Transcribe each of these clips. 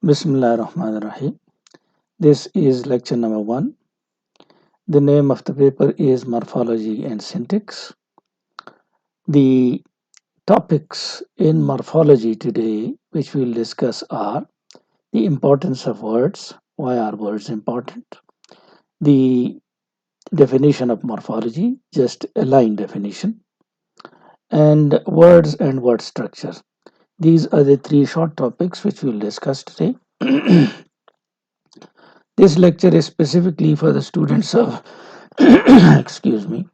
Bismillah ar-Rahman ar-Rahim. This is lecture number 1. The name of the paper is Morphology and Syntax. The topics in morphology today, which we'll discuss, are the importance of words. Why are words important? The definition of morphology, just a line definition, and words and word structure. These are the 3 short topics which we'll discuss today. This lecture is specifically for the students of excuse me,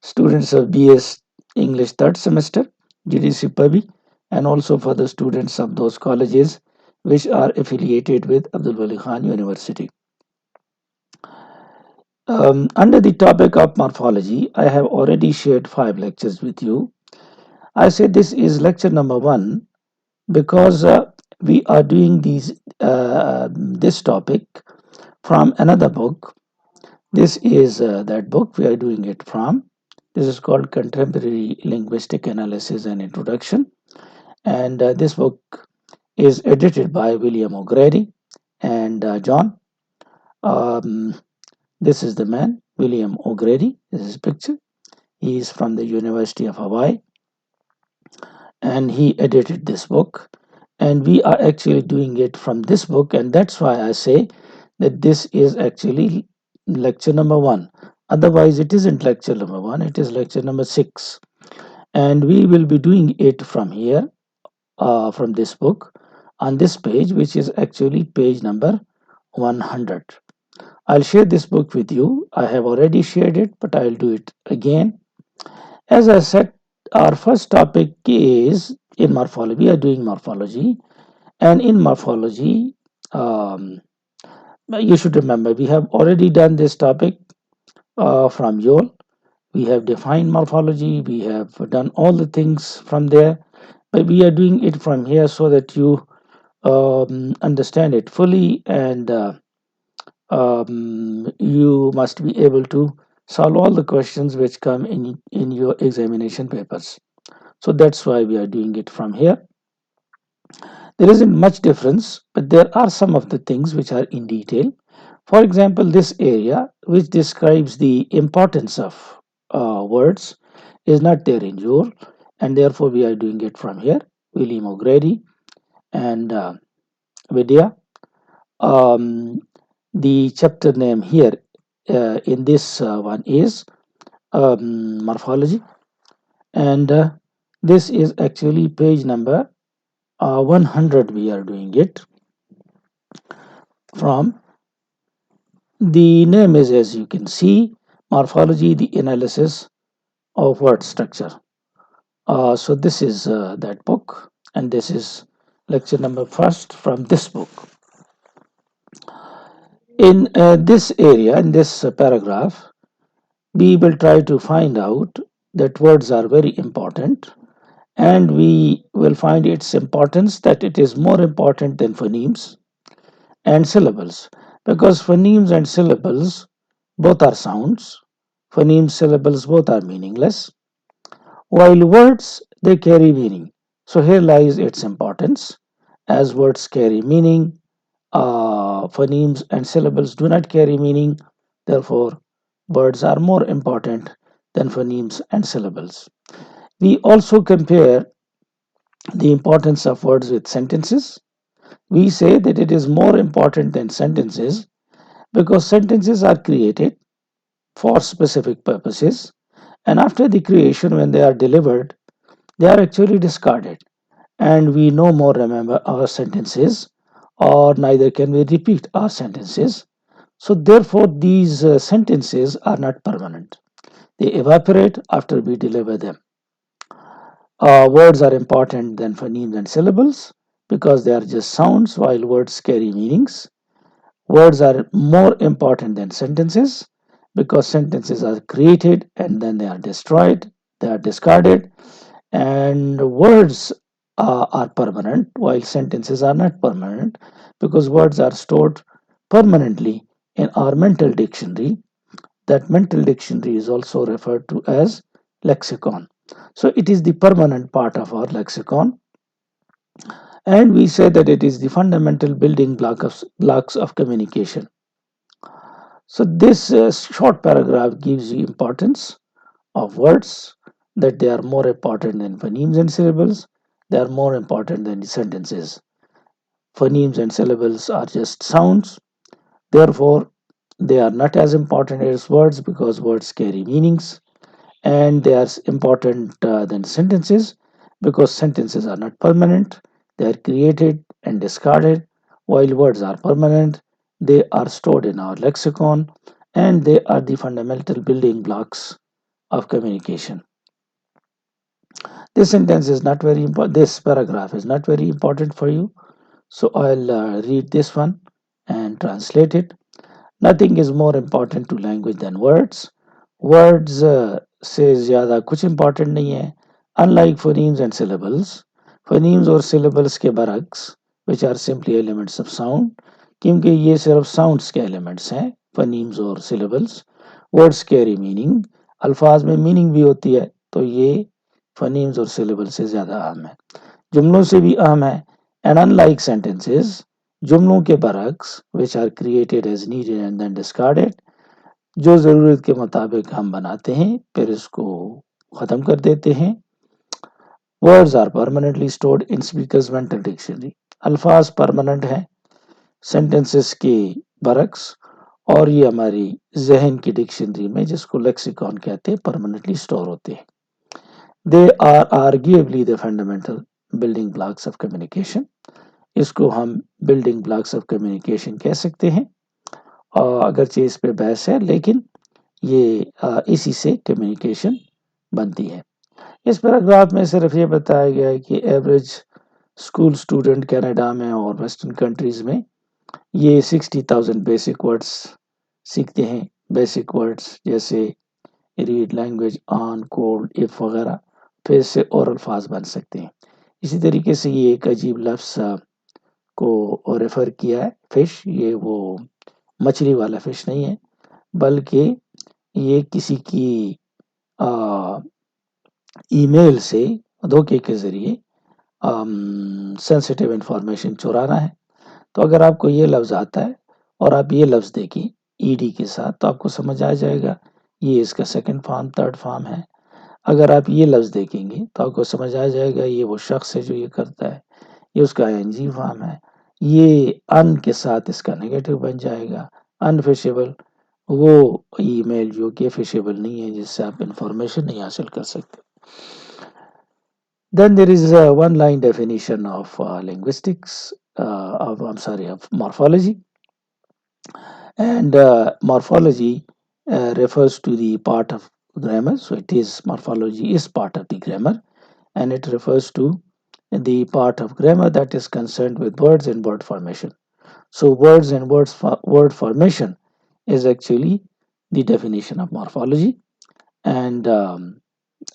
students of BS English third semester, GDC Pabi, and also for the students of those colleges which are affiliated with Abdul Wali Khan University. Under the topic of morphology, I have already shared 5 lectures with you. I say this is lecture number 1 because we are doing this topic from another book. This is that book we are doing it from. This is called Contemporary Linguistic Analysis and Introduction. And this book is edited by William O'Grady and John. This is the man, William O'Grady. This is his picture. He is from the University of Hawaii. And he edited this book. And we are actually doing it from this book. And that's why I say that this is actually lecture number 1. Otherwise, it isn't lecture number 1, it is lecture number 6. And we will be doing it from here, from this book, on this page, which is actually page number 100. I'll share this book with you. I have already shared it, but I'll do it again. As I said, our first topic is in morphology. We are doing morphology. And in morphology, you should remember, we have already done this topic from Yole. We have defined morphology. We have done all the things from there. But we are doing it from here so that you understand it fully, and you must be able to solve all the questions which come in your examination papers. So that's why we are doing it from here. There isn't much difference, but there are some of the things which are in detail. For example, this area which describes the importance of words is not there in Joule, and therefore we are doing it from here. William O'Grady and Vidya. The chapter name here in this one is morphology, and this is actually page number 100. We are doing it from. The name is, as you can see, morphology, the analysis of word structure. So this is that book, and this is lecture number 1st from this book. In this area, in this paragraph, we will try to find out that words are very important, and we will find its importance that it is more important than phonemes and syllables, because phonemes and syllables both are sounds. Phonemes, syllables both are meaningless, while words they carry meaning. So here lies its importance. As words carry meaning, phonemes and syllables do not carry meaning. Therefore, words are more important than phonemes and syllables. We also compare the importance of words with sentences. We say that it is more important than sentences because sentences are created for specific purposes, and after the creation, when they are delivered, they are actually discarded, and we no more remember our sentences, or neither can we repeat our sentences. So, therefore, these sentences are not permanent. They evaporate after we deliver them. Words are important than phonemes and syllables because they are just sounds, while words carry meanings. Words are more important than sentences because sentences are created and then they are destroyed, they are discarded, and words are permanent while sentences are not permanent because words are stored permanently in our mental dictionary. That mental dictionary is also referred to as lexicon. So it is the permanent part of our lexicon. And we say that it is the fundamental building blocks of communication. So this short paragraph gives you importance of words, that they are more important than phonemes and syllables. They are more important than the sentences. Phonemes and syllables are just sounds. Therefore, they are not as important as words because words carry meanings, and they are important than sentences because sentences are not permanent. They are created and discarded, while words are permanent. They are stored in our lexicon, and they are the fundamental building blocks of communication. This sentence is not very important. This paragraph is not very important for you. So I'll read this one and translate it. Nothing is more important to language than words. Words से ज़्यादा कुछ important नहीं है. Unlike phonemes and syllables, phonemes और syllables के बरक्स, which are simply elements of sound, क्योंकि ये सिर्फ sounds के elements हैं, phonemes और syllables. Words carry meaning. अल्फाज में meaning भी होती है, तो ये phonemes और syllables से ज़्यादा अहम है. जुमलों से भी अहम है. And unlike sentences, जुमलों के बरक्स which are created as needed and then discarded, जो ज़रूरत के मुताबिक हम बनाते हैं फिर इसको ख़त्म कर देते हैं. Words are permanently stored in speaker's mental dictionary. अल्फाज परमानेंट हैं सेंटेंसेस के बरक्स, और ये हमारी जहन की डिक्शनरी में, जिसको लेक्सिकॉन कहते हैं, परमानेंटली स्टोर होते हैं. They are arguably the fundamental building blocks of communication. इसको हम बिल्डिंग ब्लॉक्स ऑफ कम्युनिकेशन कह सकते हैं, और अगरचे इस पे बहस है, लेकिन ये इसी से कम्युनिकेशन बनती है. इस पैराग्राफ में सिर्फ ये बताया गया है कि एवरेज स्कूल स्टूडेंट कनाडा में और वेस्टर्न कंट्रीज में ये 60,000 बेसिक वर्ड्स सीखते हैं. बेसिक वर्ड्स जैसे read, language, on, cold, if वगैरह, फिर से और अल्फाज बन सकते हैं. इसी तरीके से ये एक अजीब लफ्ज़ को रेफर किया है, फिश. ये वो मछली वाला फिश नहीं है, बल्कि ये किसी की ईमेल से धोखे के ज़रिए सेंसिटिव इंफॉर्मेशन चुराना है. तो अगर आपको ये लफ्ज़ आता है और आप ये लफ्ज़ देखें ईडी के साथ, तो आपको समझ आ जाएगा ये इसका सेकंड फॉर्म, थर्ड फॉर्म है. अगर आप ये लफ्ज़ देखेंगे तो आपको समझ आ जाएगा ये वो शख्स है जो ये करता है, ये उसका आईएनजी फॉर्म है. ये अन के साथ इसका नेगेटिव बन जाएगा, अनफिशेबल. वो ईमेल जो कि फिशेबल नहीं है, जिससे आप इंफॉर्मेशन नहीं हासिल कर सकते. Then there is a one line definition of linguistics, of morphology. And morphology refers to the part of grammar. So it is, morphology is part of the grammar, and it refers to the part of grammar that is concerned with words and word formation. So words and word formation is actually the definition of morphology. And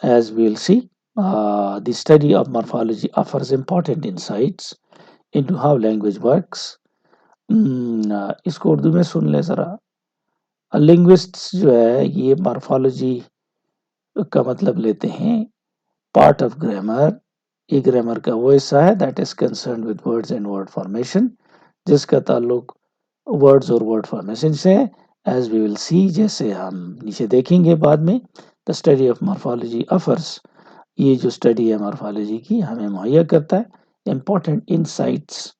as we'll see, the study of morphology offers important insights into how language works. इसको उर्दू में सुन ले ज़रा. Linguists जो है ये morphology का मतलब लेते हैं पार्ट ऑफ ग्रामर. ये ग्रामर का वो हिस्सा है that is concern with words and word formation, जिसका ताल्लुक वर्ड्स और वर्ड फॉर्मेशन से है. एज वी विल सी, जैसे हम नीचे देखेंगे बाद में, the study of morphology offers, ये जो स्टडी है मॉर्फोलॉजी की हमें मुहैया करता है इम्पोर्टेंट इंसाइट्स,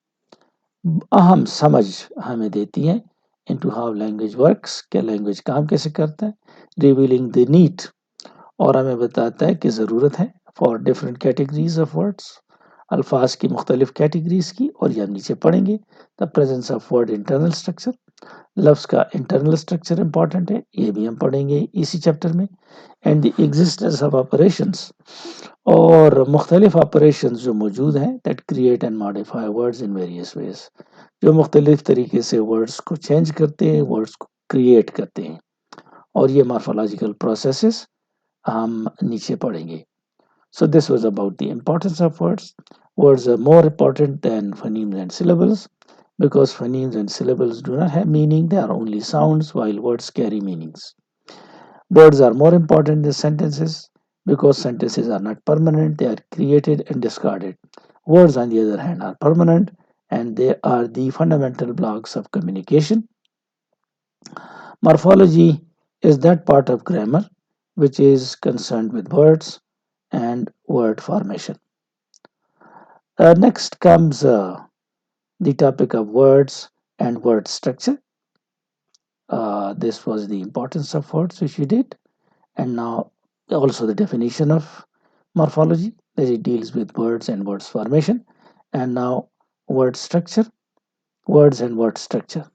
अहम समझ हमें देती है into how language works, क्या लैंग्वेज काम कैसे करता है, रिवीलिंग द नीड, और हमें बताता है कि ज़रूरत है for different categories of words, अल्फाज की मुख्तलिफ कैटेगरीज की. और ये हम नीचे पढ़ेंगे. The presence of word internal structure, लफ्ज़ का इंटरनल स्ट्रक्चर इंपॉर्टेंट है, ये भी हम पढ़ेंगे इसी चैप्टर में. And the existence of operations, और मुख्तलिफ ऑपरेशंस जो मौजूद हैं that create and modify words in various ways, जो मुख्तलिफ तरीके से वर्ड्स को चेंज करते हैं, वर्ड्स को क्रिएट करते हैं. और ये मॉर्फोलॉजिकल प्रोसेसेस हम नीचे पढ़ेंगे. So this was about the importance of words. Words are more important than phonemes and syllables because phonemes and syllables do not have meaning. They are only sounds while words carry meanings. Words are more important than sentences because sentences are not permanent. They are created and discarded, Words, on the other hand, are permanent and they are the fundamental blocks of communication. Morphology is that part of grammar which is concerned with words and word formation. Next comes the topic of words and word structure. This was the importance of words which we did, and now also the definition of morphology that it deals with words and words formation, and now word structure, words and word structure.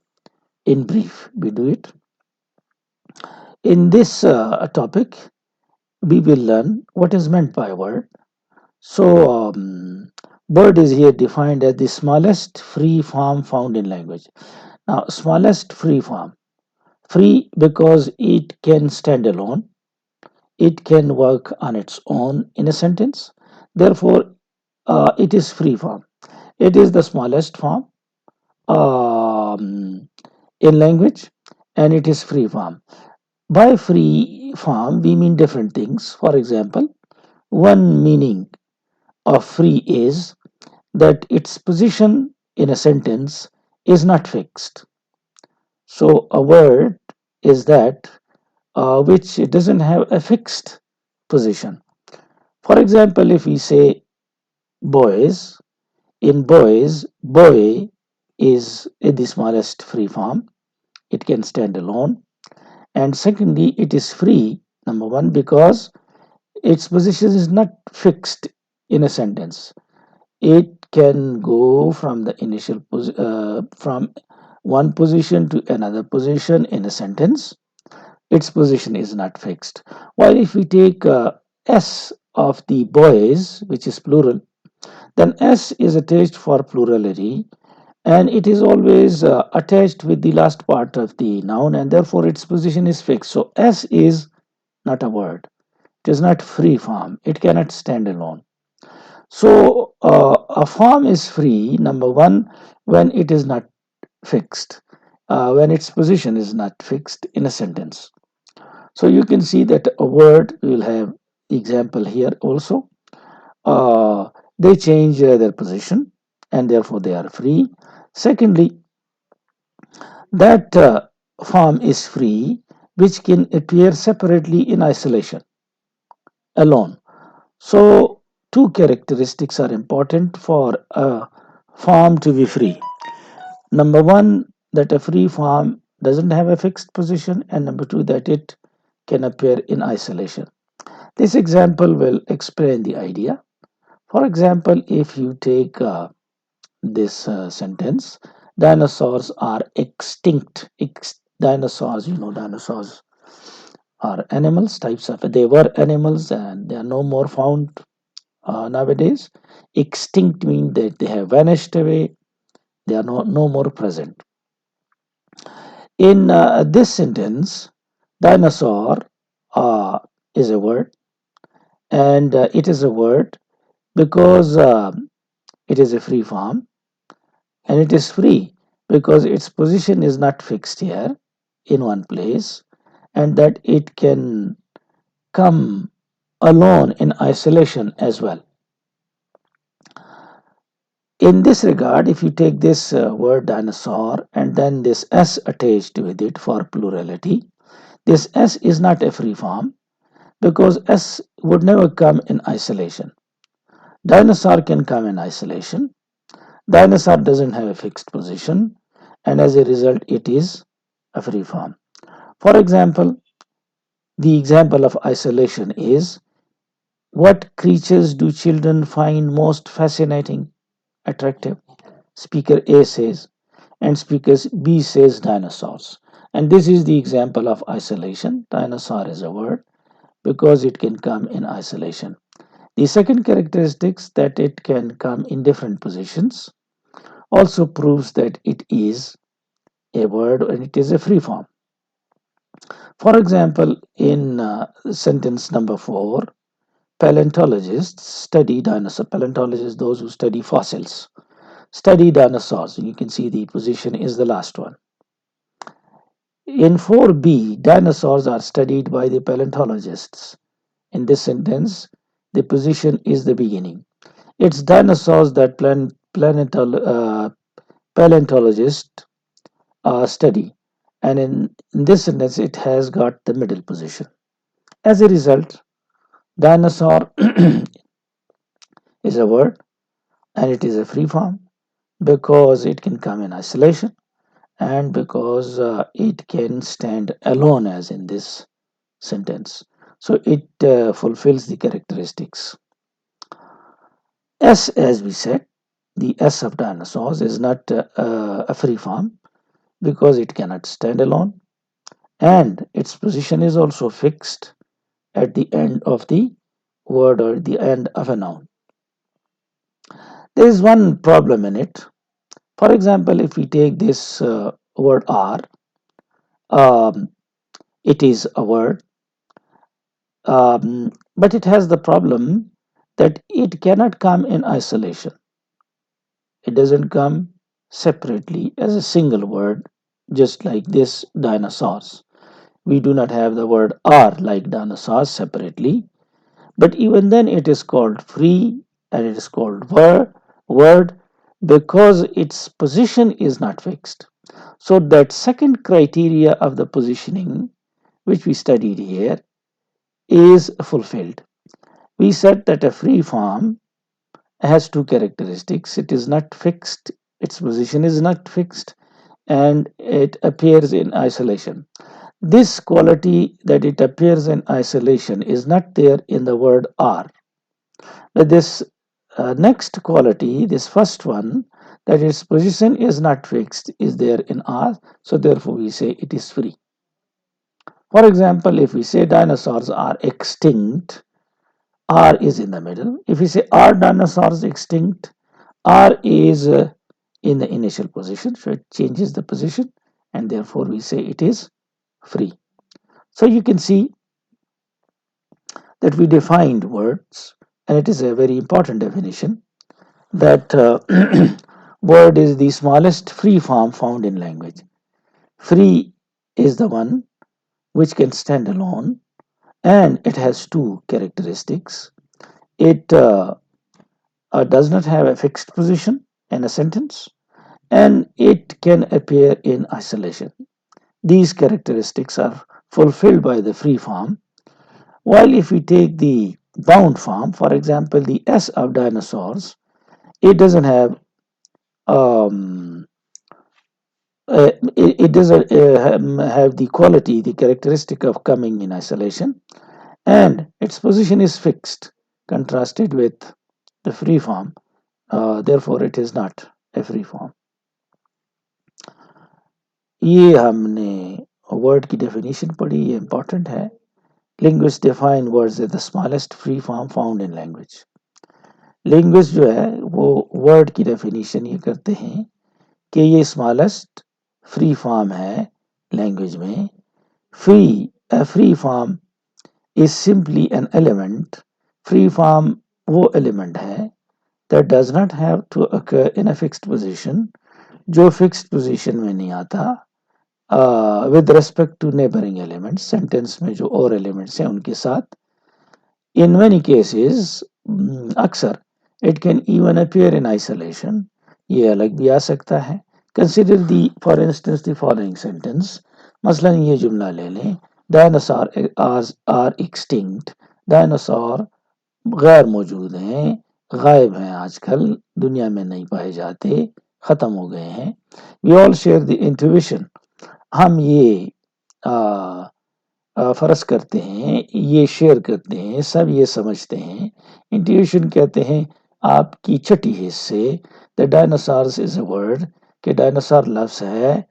In brief, we do it. In this topic, we will learn what is meant by word. So, word is here defined as the smallest free form found in language. Now, smallest free form. Free because it can stand alone, it can work on its own in a sentence. Therefore, it is free form. It is the smallest form um, in language and it is free form. By free form, we mean different things. For example, one meaning of free is that its position in a sentence is not fixed. So, a word is that which doesn't have a fixed position. For example, if we say boys, in boys, boy is the smallest free form. It can stand alone. And secondly, it is free, number one, because its position is not fixed in a sentence. It can go from the from one position to another position in a sentence. Its position is not fixed. While if we take S of the boys, which is plural, then S is attached for plurality and it is always attached with the last part of the noun and therefore its position is fixed. So S is not a word. It is not free form. It cannot stand alone. So a form is free, number one, when it is not fixed, when its position is not fixed in a sentence. So you can see that a word, we will have example here also. Uh, they change their position and therefore they are free. Secondly, that form is free, which can appear separately in isolation, alone. So, two characteristics are important for a form to be free. Number one, that a free form doesn't have a fixed position, and number two, that it can appear in isolation. This example will explain the idea. For example, if you take this sentence, dinosaurs are extinct. Dinosaurs, dinosaurs are animals, types of, they were animals and they are no more found nowadays. Extinct means that they have vanished away, they are no more present. In this sentence, dinosaur is a word, and it is a word because it is a free form, and it is free because its position is not fixed here in one place, and that it can come alone in isolation as well. In this regard, if you take this word dinosaur and then this s attached with it for plurality, this s is not a free form because s would never come in isolation. Dinosaur can come in isolation. Dinosaur doesn't have a fixed position, and as a result, it is a free form. For example, the example of isolation is, what creatures do children find most fascinating, attractive? Speaker A says, and speaker B says dinosaurs. And this is the example of isolation. Dinosaur is a word because it can come in isolation. The second characteristics, that it can come in different positions, also proves that it is a word and it is a free form. For example, in sentence number 4, paleontologists study dinosaurs. Paleontologists, those who study fossils, study dinosaurs. And you can see the position is the last one. In 4b, dinosaurs are studied by the paleontologists. In this sentence, the position is the beginning. It's dinosaurs that paleontologists study, and in this instance, it has got the middle position. As a result, dinosaur is a word and it is a free form because it can come in isolation and because it can stand alone, as in this sentence. So it fulfills the characteristics. S, as we said, the S of dinosaurs is not a free form because it cannot stand alone, and its position is also fixed at the end of the word or the end of a noun. There is one problem in it. For example, if we take this word R, um, it is a word, but it has the problem that it cannot come in isolation. It doesn't come separately as a single word, just like this dinosaurs. We do not have the word R like dinosaurs separately, but even then it is called free and it is called word because its position is not fixed. So that second criteria of the positioning which we studied here is fulfilled. We said that a free form has two characteristics. It is not fixed, its position is not fixed, and it appears in isolation. This quality that it appears in isolation is not there in the word are. But this next quality, this first one, that its position is not fixed, is there in are. So therefore we say it is free. For example, if we say dinosaurs are extinct, R is in the middle. If we say are dinosaurs extinct, R is in the initial position, so it changes the position, and therefore we say it is free. So you can see that we defined words, and it is a very important definition that word is the smallest free form found in language. Free is the one which can stand alone, and it has two characteristics. It does not have a fixed position in a sentence, and it can appear in isolation. These characteristics are fulfilled by the free form. While if we take the bound form, for example, the S of dinosaurs, it doesn't have it doesn't have the quality, the characteristic of coming in isolation, and its position is fixed, contrasted with the free form. Therefore, it is not a free form. ये हमने word की definition पढ़ी, ये important है. Linguists define words as the smallest free form found in language. Linguists जो है वो word की डेफिनेशन ये करते हैं कि ये स्मॉलेस्ट फ्री फॉर्म है लैंग्वेज में. A free form is simply an element. Free form वो element है that does not have to occur in a fixed position, जो fixed position में नहीं आता, with respect to neighboring elements, sentence में जो और elements हैं उनके साथ. In many cases, अक्सर it can even appear in isolation. ये अलग भी आ सकता है. Consider for instance, the following sentence. मसलन ये जुमला ले लें. Dinosaurs are extinct. Dinosaur गैर मौजूद हैं, गायब हैं, आजकल दुनिया में नहीं पाए जाते, खत्म हो गए हैं. We all share the intuition. हम ये फर्ज करते हैं, ये शेयर करते हैं, सब ये समझते हैं. इंट्यूशन कहते हैं आपकी छठी हिस्से. The dinosaurs is a word कि डायनासोर लफ्ज है,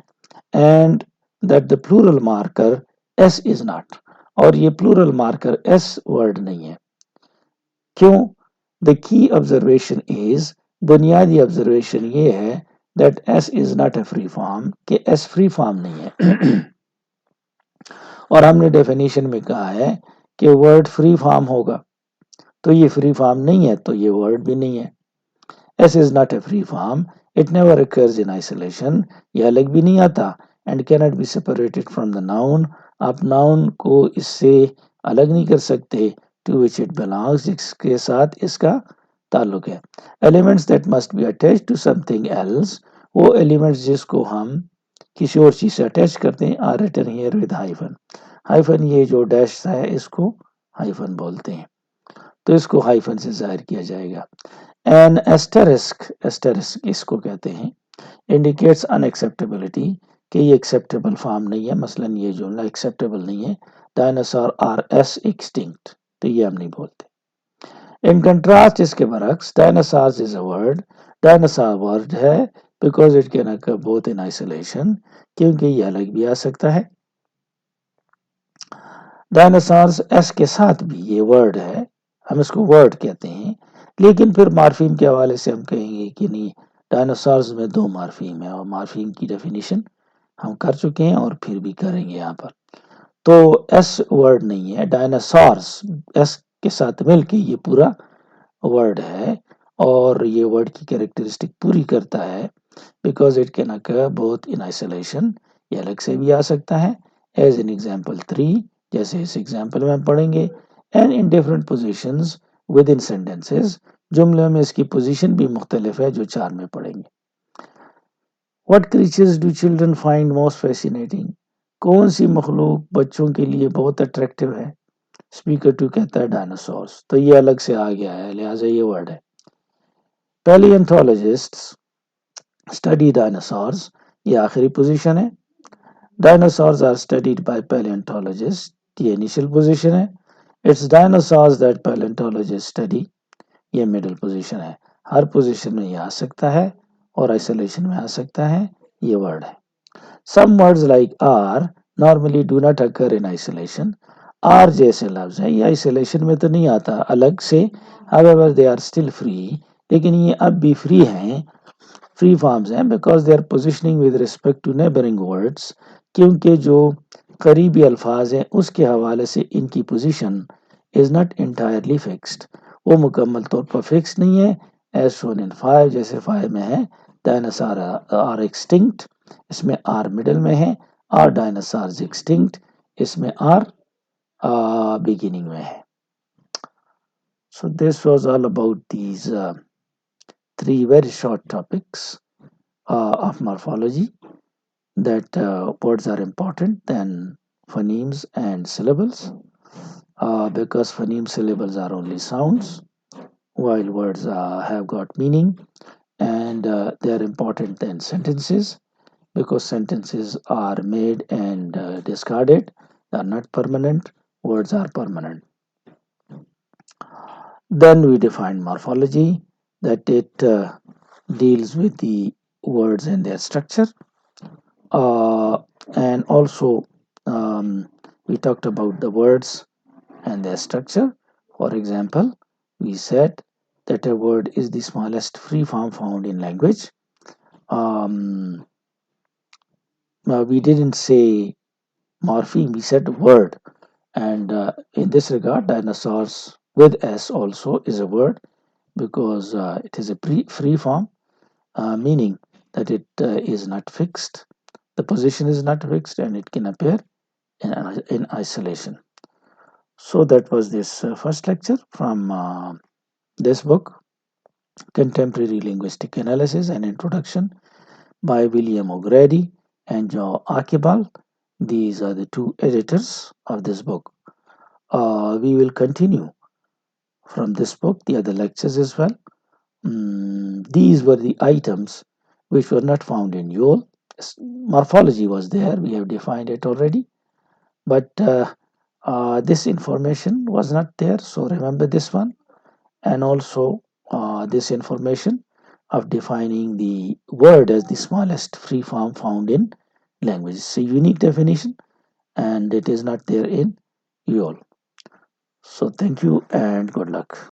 and that the plural marker s is not, और ये प्लूरल मार्कर एस वर्ड नहीं है. क्यों? द की ऑब्जर्वेशन इज, बुनियादी ऑब्जर्वेशन ये है that S is not a free form, कि एस फ्री फॉर्म नहीं है. और हमने डेफिनेशन में कहा है कि वर्ड फ्री फॉर्म होगा, तो ये फ्री फॉर्म नहीं है, तो ये वर्ड भी नहीं है. S is not a free form, it never occurs in isolation, ये अलग भी नहीं आता, and cannot be separated from the noun. आप नाउन को इससे अलग नहीं कर सकते टू विच इट बिलोंग्स, जिसके साथ इसका ताल्लुक है। Elements that must be attach to something else, वो एलिमेंट्स जिसको हम किसी और चीज से अटैच करते हैं, are written here with hyphen. Hyphen ये जो डैश है इसको हाइफन बोलते हैं, तो इसको हाइफन से जाहिर किया जाएगा। एन एस्टेरिस्क, एस्टेरिस्क इसको कहते हैं, इंडिकेट्स अनएक्सेप्टेबिलिटी, कि ये एक्सेप्टेबल फॉर्म नहीं है, मसलन ये जुमला एक्सेप्टेबल नहीं है, डायनासोर आर एस एक्सटिंक्ट, तो ये हम नहीं बोलते। इन कंट्रास्ट इसके बरक्स, dinosaurs is a word, dinosaur word है because it can occur both in isolation, क्योंकि ये अलग भी आ सकता है। डायनासोर्स एस के साथ भी ये वर्ड है, हम इसको वर्ड कहते हैं, लेकिन फिर मार्फीम के हवाले से हम कहेंगे कि नहीं, डायनासोर्स में दो मार्फीम है और मार्फीम की डेफिनेशन हम कर चुके हैं और फिर भी करेंगे यहाँ पर। तो एस वर्ड नहीं है, डायनासोर्स एस के साथ मिलके ये पूरा वर्ड है और ये वर्ड की कैरेक्टरिस्टिक पूरी करता है, because it can occur both in isolation, ये अलग से भी आ सकता है, एज इन एग्जाम्पल 3, जैसे इस एग्जाम्पल में हम पढ़ेंगे, and in different positions with in sentences, जुमले में इसकी पोजीशन भी मुख्तलिफ है जो 4 में पढ़ेंगे। What creatures do children find most fascinating, कौन सी मखलूक बच्चों के लिए बहुत अट्रैक्टिव है? स्पीकर 2 कहता है डायनासोर्स, तो ये अलग से आ गया है, लिहाजा ये वर्ड है। पैलियोंटोलॉजिस्ट्स स्टडी डायनासोर्स, ये आखिरी पोजीशन है। डायनासोर्स आर स्टडीड बाय पैलियोंटोलॉजिस्ट, ये इनिशियल पोजीशन है। इट्स डायनासोर्स दैट पैलियोंटोलॉजिस्ट स्टडी, ये मिडिल पोजीशन है। हर पोजीशन में ये आ सकता है और आइसोलेशन में आ सकता है, ये वर्ड है। Some words like are normally do not occur in isolation, are जैसे लफ्ज है ये आइसोलेशन में तो नहीं आता अलग से, however they are still free, लेकिन ये अब भी फ्री हैं, फ्री फॉर्म्स हैं, because they are positioning with respect to neighbouring words, क्योंकि जो करीबी अल्फाज हैं उसके हवाले से इनकी position is not entirely fixed, वो मुकम्मल तौर पर फिक्स नहीं है। एज शोन इन 5, जैसे 5 में है, डायनासोर आर एक्सटिंक्ट, इसमें आर मिडल में है, आर डायनासोर्स एक्सटिंक्ट, इसमें आर बिगिनिंग में है। So this was all about these 3 very short topics of morphology, that words are important than phonemes and syllables, because phoneme syllables are only sounds while words have got meaning, and they are important than sentences, because sentences are made and discarded, they are not permanent, words are permanent. Then we define morphology, that it deals with the words and their structure, and also we talked about the words and their structure. For example, we said that a word is the smallest free form found in language. Um, we didn't say morpheme, we said word. And in this regard, dinosaurs with S also is a word, because it is a free form, meaning that it is not fixed. The position is not fixed and it can appear in isolation. So that was this first lecture from this book, Contemporary Linguistic Analysis and Introduction by William O'Grady and Joe Archibald. These are the two editors of this book. We will continue from this book the other lectures as well. These were the items which were not found in YOL. Morphology was there, we have defined it already, but this information was not there, so remember this one, and also this information of defining the word as the smallest free form found in language. It's a unique definition and it is not there in YOL. So thank you and good luck.